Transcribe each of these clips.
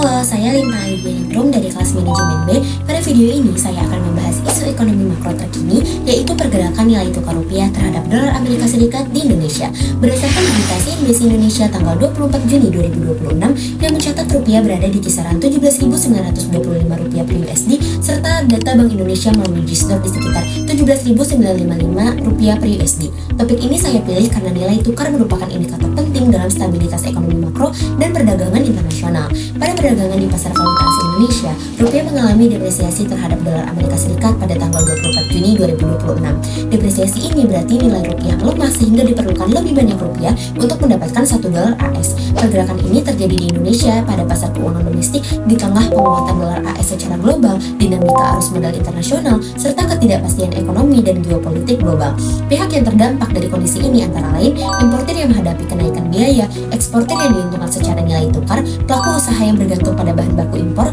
Halo, saya Linta Aidianingrum dari kelas manajemen B. Pada video ini, saya akan membahas isu ekonomi makro terkini, yaitu pergerakan nilai tukar rupiah terhadap dolar Amerika Serikat di Indonesia. Berdasarkan data CNBC Indonesia tanggal 24 Juni 2026, yang mencatat rupiah berada di kisaran 17.925 rupiah per USD, serta data Bank Indonesia melalui Gisdor di sekitar 17.955 rupiah per USD. Topik ini saya pilih karena nilai tukar merupakan indikator penting dalam stabilitas ekonomi makro dan perdagangan internasional. Pada perdagangan di pasar valuta asing Indonesia, rupiah mengalami depresiasi terhadap dolar Amerika Serikat pada tanggal 24 Juni 2026. Depresiasi ini berarti nilai rupiah melemah sehingga diperlukan lebih banyak rupiah untuk mendapatkan 1 dolar AS. Pergerakan ini terjadi di Indonesia pada pasar keuangan domestik di tengah penguatan dolar AS secara global, dinamika arus modal internasional, serta ketidakpastian ekonomi dan geopolitik global. Pihak yang terdampak dari kondisi ini antara lain importir yang menghadapi kenaikan biaya, eksportir yang diuntungkan secara nilai tukar, pelaku usaha yang bergantung pada bahan baku impor,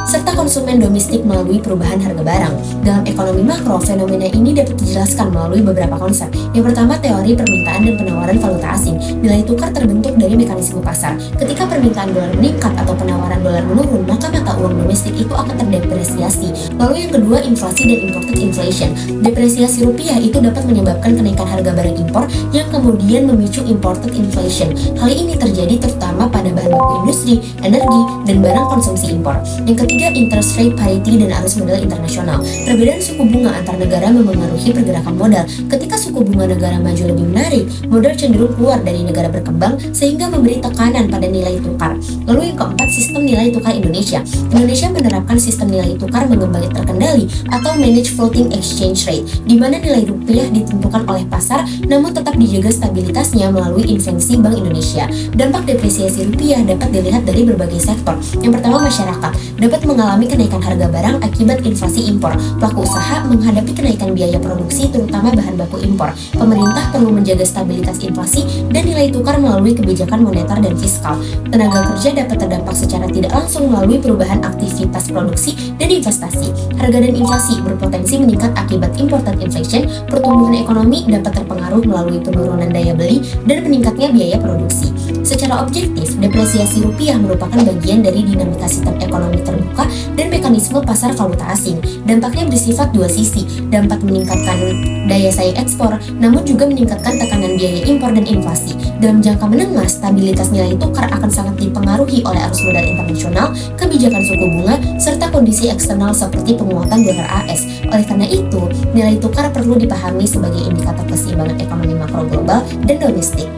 serta konsumen domestik melalui perubahan harga barang. Dalam ekonomi makro, fenomena ini dapat dijelaskan melalui beberapa konsep. Yang pertama, teori permintaan dan penawaran valuta asing. Nilai tukar terbentuk dari mekanisme pasar. Ketika permintaan dolar meningkat atau penawaran dolar menurun, maka mata uang domestik itu akan terdepresiasi. Lalu yang kedua, inflasi dan imported inflation. Depresiasi rupiah itu dapat menyebabkan kenaikan harga barang impor yang kemudian memicu imported inflation. Hal ini terjadi terutama pada bahan baku industri, energi, dan barang konsumsi impor. Yang ketiga, interest rate parity dan arus modal internasional. Perbedaan suku bunga antar negara memengaruhi pergerakan modal. Ketika suku bunga negara maju lebih menarik, modal cenderung keluar dari negara berkembang sehingga memberi tekanan pada nilai tukar. Lalu yang keempat, sistem nilai tukar Indonesia. Indonesia menerapkan sistem nilai tukar mengembali terkendali atau managed floating exchange rate, di mana nilai rupiah ditentukan oleh pasar namun tetap dijaga stabilitasnya melalui intervensi Bank Indonesia. Dampak depresiasi rupiah dapat dilihat dari berbagai sektor. Yang pertama, masyarakat dapat mengalami kenaikan harga barang akibat inflasi impor. Pelaku usaha menghadapi kenaikan biaya produksi terutama bahan baku impor. Pemerintah perlu menjaga stabilitas inflasi dan nilai tukar melalui kebijakan moneter dan fiskal. Tenaga kerja dapat terdampak secara tidak langsung melalui perubahan aktivitas produksi dan investasi. Harga dan inflasi berpotensi meningkat akibat imported inflation. Pertumbuhan ekonomi dapat terpengaruh melalui penurunan daya beli dan meningkatnya biaya produksi. Secara objektif, depresiasi rupiah merupakan bagian dari dinamika sistem ekonomi terbuka dan mekanisme pasar valuta asing. Dampaknya bersifat dua sisi, dapat meningkatkan daya saing ekspor, namun juga meningkatkan tekanan biaya impor dan inflasi. Dalam jangka menengah, stabilitas nilai tukar akan sangat dipengaruhi oleh arus modal internasional, kebijakan suku bunga, serta kondisi eksternal seperti penguatan dolar AS. Oleh karena itu, nilai tukar perlu dipahami sebagai indikator keseimbangan ekonomi makro global dan domestik.